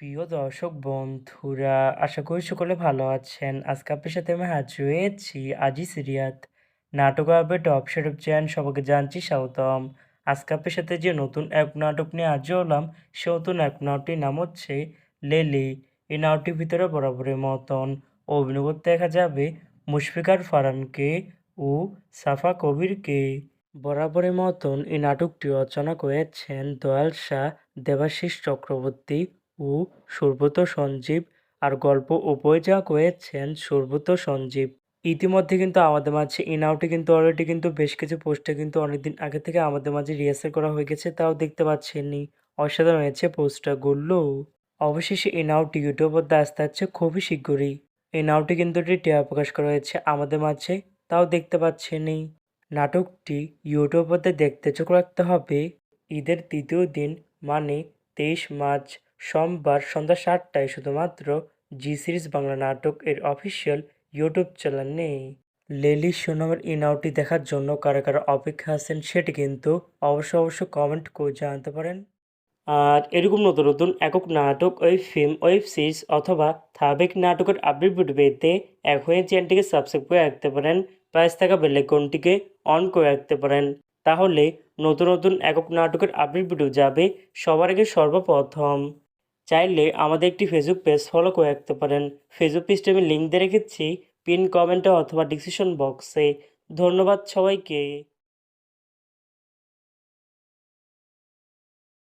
প্রিয় দর্শক বন্ধুরা, আশা করি সকলে ভালো আছেন। আজকে আপনার সাথে আমি হাজির হয়েছি আজি সিরিয়াত নাটক আপডেট অফ চ্যানেল সবাইকে জানছি স্বাগতম। আজকে আপনার সাথে যে নতুন এক নাটক নিয়ে হাজির হলাম, সে নতুন এক নাটকটির নাম হচ্ছে লেলি। এই নাটকটির ভিতরে বরাবরের মতন অভিনয় করতে দেখা যাবে মুশফিকার ফারহানকে ও সাফা কবিরকে। বরাবরের মতন এই নাটকটি রচনা করেছেন দয়াল শাহ, দেবাশিস চক্রবর্তী ও সুব্রত সঞ্জীব, আর গল্প ও পরিচালনা করেছেন সুব্রত সঞ্জীব। ইতিমধ্যে কিন্তু আমাদের মাঝে এই নাটকটি কিন্তু অলরেডি কিন্তু বেশ কিছু পোস্টে কিন্তু অনেকদিন আগে থেকে আমাদের মাঝে রিহার্সাল করা হয়ে গেছে, তাও দেখতে পাচ্ছেননি। অসাধারণ হয়েছে পোস্টারগুলো। অবশেষে এই নাটকটি ইউটিউব পর্দায় আসতে যাচ্ছে খুবই শীঘ্রই। এই নাটকটি কিন্তু একটি ট্রেলার প্রকাশ করা হয়েছে আমাদের মাঝে, তাও দেখতে পাচ্ছেনই। নাটকটি ইউটিউব পর্দায় দেখতে চোখ রাখতে হবে ঈদের তৃতীয় দিন, মানে 23 মার্চ সোমবার সন্ধ্যা 7টায় শুধুমাত্র জি সিরিজ বাংলা নাটক এর অফিসিয়াল ইউটিউব চ্যানেলে। লেলি সোনামের এই নাটকটি দেখার জন্য কারা কারা অপেক্ষা আছেন সেটি কিন্তু অবশ্যই কমেন্ট করে জানাতে পারেন। আর এরকম নতুন নতুন একক নাটক, ওয়েব ফিল্ম, ওয়েব সিরিজ অথবা ধারাবাহিক নাটকের আপডেট ভিডিও পেতে এখনই চ্যানেলটিকে সাবস্ক্রাইব করে রাখতে পারেন। পাশে থাকা বেল আইকনটিকে অন করে রাখতে পারেন। তাহলে নতুন নতুন একক নাটকের আপডেট ভিডিও যাবে সবার আগে সর্বপ্রথম। চাইলে আমাদের একটি ফেসবুক পেজ ফলো করে রাখতে পারেন। ফেসবুক পেজটি আমি লিঙ্ক দিয়ে রেখেছি পিন কমেন্টে অথবা ডিসক্রিপশন বক্সে। ধন্যবাদ সবাইকে।